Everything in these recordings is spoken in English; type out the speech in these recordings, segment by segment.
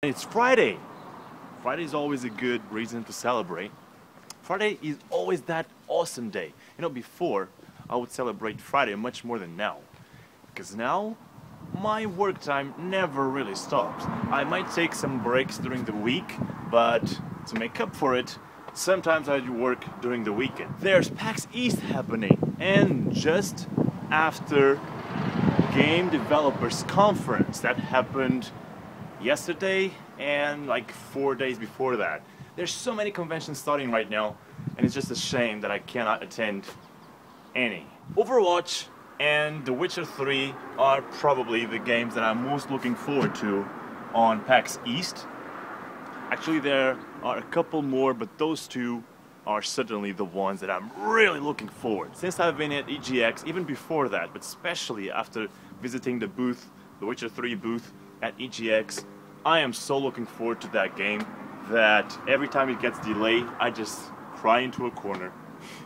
It's Friday. Friday is always a good reason to celebrate. Friday is always that awesome day. You know, before I would celebrate Friday much more than now. Because now, my work time never really stops. I might take some breaks during the week, but to make up for it, sometimes I do work during the weekend. There's PAX East happening, and just after Game Developers Conference that happened yesterday and like 4 days before that. There's so many conventions starting right now, and it's just a shame that I cannot attend any. Overwatch and The Witcher 3 are probably the games that I'm most looking forward to on PAX East. Actually, there are a couple more, but those two are certainly the ones that I'm really looking forward. Since I've been at EGX, even before that, but especially after visiting the booth, The Witcher 3 booth at EGX, I am so looking forward to that game that every time it gets delayed, I just cry into a corner,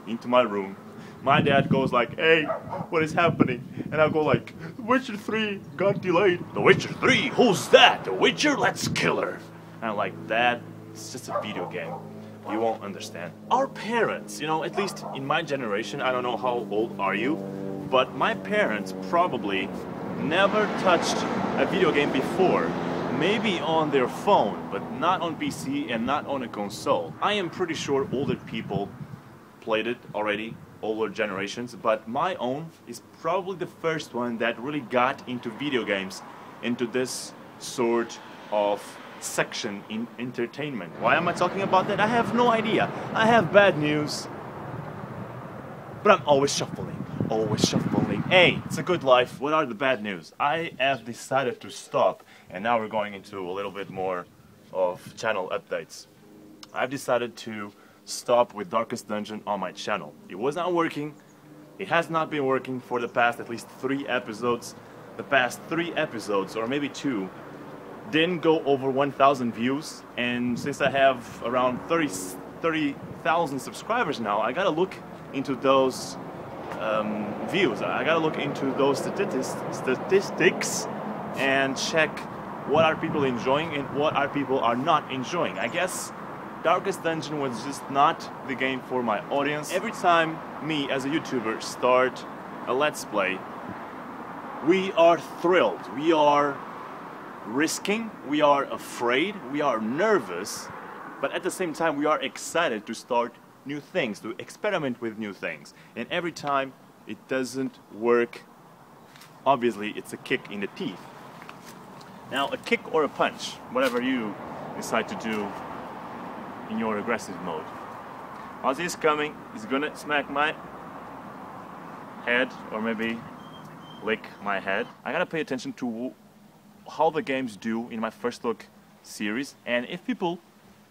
into my room. My dad goes like, "Hey, what is happening?" And I'll go like, "The Witcher 3 got delayed." "The Witcher 3? Who's that? The Witcher? Let's kill her." And I'm like, "Dad, it's just a video game. You won't understand." Our parents, you know, at least in my generation, I don't know how old are you, but my parents probably never touched a video game before. Maybe on their phone, but not on PC and not on a console. I am pretty sure older people played it already, older generations, but my own is probably the first one that really got into video games, into this sort of section in entertainment. Why am I talking about that? I have no idea. I have bad news, but I'm always shuffling. Always shuffling. Hey, it's a good life. What are the bad news? I have decided to stop, and now we're going into a little bit more of channel updates. I've decided to stop with Darkest Dungeon on my channel. It was not working. It has not been working for the past at least 3 episodes. The past 3 episodes, or maybe 2, didn't go over 1,000 views, and since I have around 30,000 subscribers now, I gotta look into those views. I gotta look into those statistics and check what are people enjoying and what are people are not enjoying. I guess Darkest Dungeon was just not the game for my audience. Every time me as a YouTuber start a Let's Play, we are thrilled, we are risking, we are afraid, we are nervous, but at the same time we are excited to start new things, to experiment with new things. And every time it doesn't work, obviously it's a kick in the teeth. Now, a kick or a punch, whatever you decide to do in your aggressive mode. Ozzy is coming, he's gonna smack my head, or maybe lick my head. I gotta pay attention to how the games do in my First Look series, and if people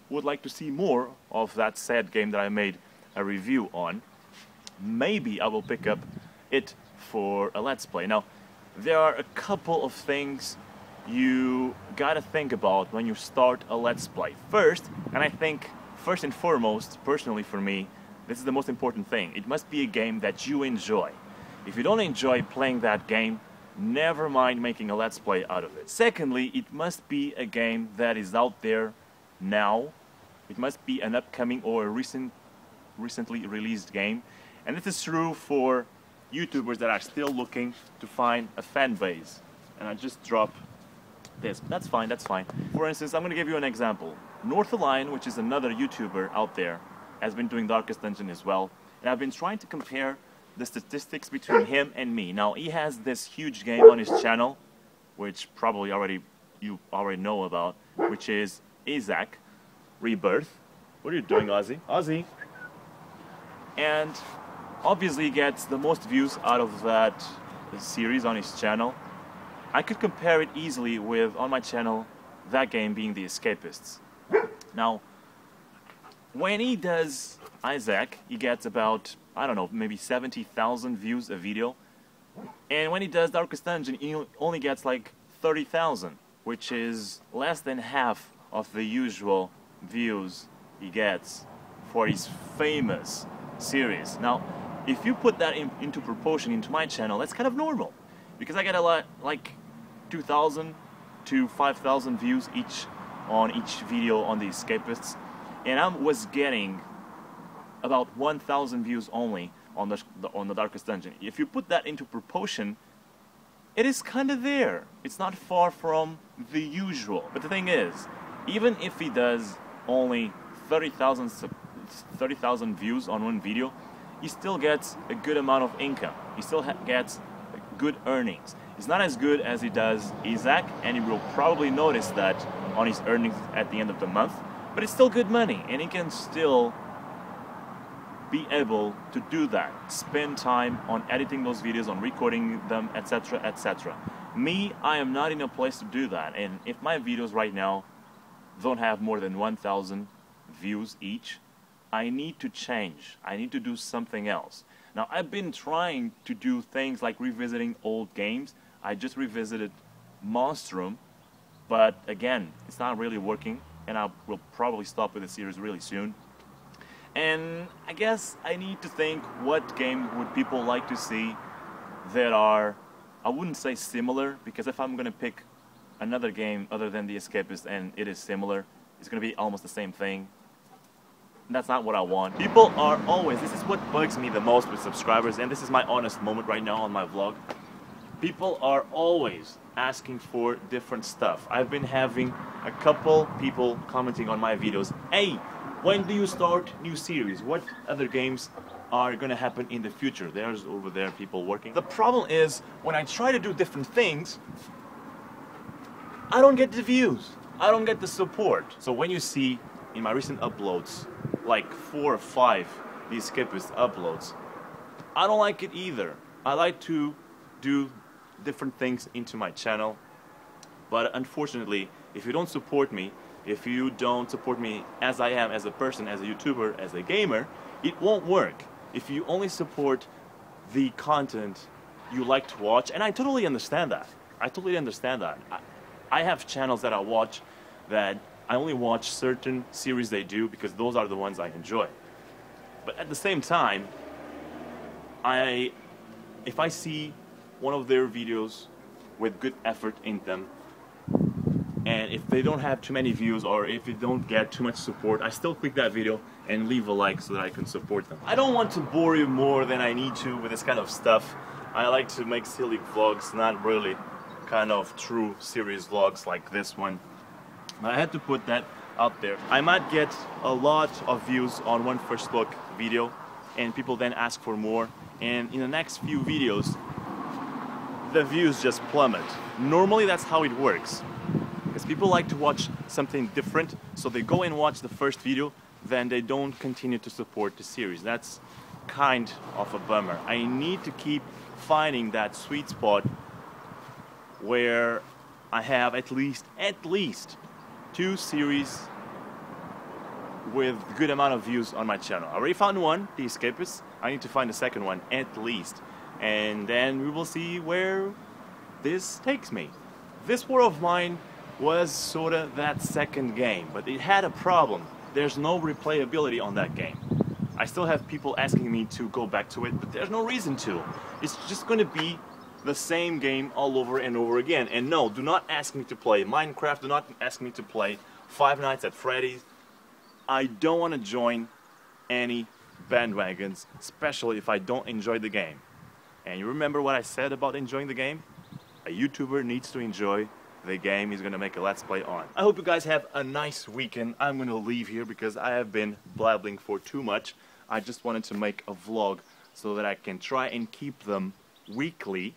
would like to see more of that sad game that I made a review on, maybe I will pick up it for a Let's Play. Now, there are a couple of things you gotta think about when you start a Let's Play. First, and I think first and foremost, personally for me, this is the most important thing. It must be a game that you enjoy. If you don't enjoy playing that game, never mind making a Let's Play out of it. Secondly, it must be a game that is out there now. It must be an upcoming or a recently released game. And this is true for YouTubers that are still looking to find a fan base. And I just drop this. That's fine, that's fine. For instance, I'm going to give you an example. Northalion, which is another YouTuber out there, has been doing Darkest Dungeon as well. And I've been trying to compare the statistics between him and me. Now, he has this huge game on his channel, which probably you already know about, which is Isaac Rebirth. What are you doing, Ozzy? Ozzy! And obviously he gets the most views out of that series on his channel. I could compare it easily with, on my channel, that game being The Escapists. Now, when he does Isaac, he gets about, I don't know, maybe 70,000 views a video. And when he does Darkest Dungeon, he only gets like 30,000, which is less than half of the usual views he gets for his famous series. Now, if you put that into proportion into my channel, that's kind of normal. Because I get a lot, like 2,000 to 5,000 views on each video on the Escapists. And I was getting about 1,000 views only on the Darkest Dungeon. If you put that into proportion, it is kind of there. It's not far from the usual. But the thing is, even if he does only 30,000 views on one video, he still gets a good amount of income. He still gets good earnings. It's not as good as he does Isaac, and he will probably notice that on his earnings at the end of the month, but it's still good money, and he can still be able to do that, spend time on editing those videos, on recording them, etc, etc. Me, I am not in a place to do that, and if my videos right now don't have more than 1,000 views each, I need to change. I need to do something else. Now, I've been trying to do things like revisiting old games. I just revisited Monstrum, but again, it's not really working, and I will probably stop with the series really soon. And I guess I need to think, what game would people like to see that are, I wouldn't say similar, because if I'm gonna pick another game other than The Escapist and it is similar, it's gonna be almost the same thing. That's not what I want. People are always, this is what bugs me the most with subscribers, and this is my honest moment right now on my vlog. People are always asking for different stuff. I've been having a couple people commenting on my videos, hey, when do you start new series? What other games are gonna happen in the future? There's over there people working. The problem is, when I try to do different things, I don't get the views. I don't get the support. So when you see in my recent uploads, like 4 or 5 The Escapist uploads, I don't like it either. I like to do different things into my channel, but unfortunately, if you don't support me, if you don't support me as I am, as a person, as a YouTuber, as a gamer, it won't work. If you only support the content you like to watch, and I totally understand that. I totally understand that. I have channels that I watch that I only watch certain series they do because those are the ones I enjoy. But at the same time, if I see one of their videos with good effort in them, and if they don't have too many views or if it don't get too much support, I still click that video and leave a like so that I can support them. I don't want to bore you more than I need to with this kind of stuff. I like to make silly vlogs, not really kind of true serious vlogs like this one. I had to put that out there. I might get a lot of views on one first look video, and people then ask for more, and in the next few videos the views just plummet. Normally that's how it works, because people like to watch something different, so they go and watch the first video, then they don't continue to support the series. That's kind of a bummer. I need to keep finding that sweet spot where I have at least 2 series with good amount of views on my channel. I already found one, The Escapists. I need to find the second one at least, and then we will see where this takes me. This war of mine was sorta that second game, but it had a problem. There's no replayability on that game. I still have people asking me to go back to it, but there's no reason to. It's just gonna be the same game all over and over again. And no, do not ask me to play Minecraft, do not ask me to play Five Nights at Freddy's. I don't want to join any bandwagons, especially if I don't enjoy the game. And you remember what I said about enjoying the game? A YouTuber needs to enjoy the game he's gonna make a Let's Play on. I hope you guys have a nice weekend. I'm gonna leave here because I have been blabbling for too much. I just wanted to make a vlog so that I can try and keep them weekly.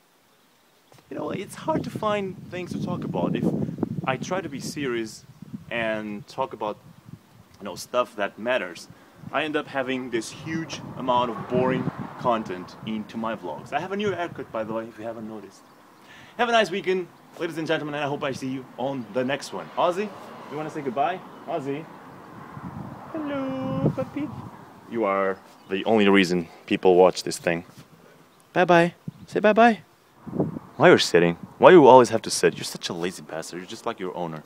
You know, it's hard to find things to talk about. If I try to be serious and talk about, you know, stuff that matters, I end up having this huge amount of boring content into my vlogs. I have a new haircut, by the way, if you haven't noticed. Have a nice weekend, ladies and gentlemen, and I hope I see you on the next one. Ozzy, you want to say goodbye? Ozzy? Hello, puppy. You are the only reason people watch this thing. Bye-bye. Say bye-bye. Why you're sitting? Why you always have to sit? You're such a lazy bastard. You're just like your owner.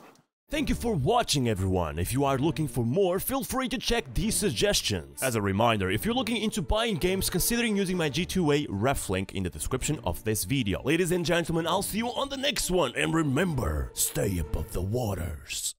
Thank you for watching, everyone. If you are looking for more, feel free to check these suggestions. As a reminder, if you're looking into buying games, considering using my G2A ref link in the description of this video. Ladies and gentlemen, I'll see you on the next one, and remember, stay above the waters.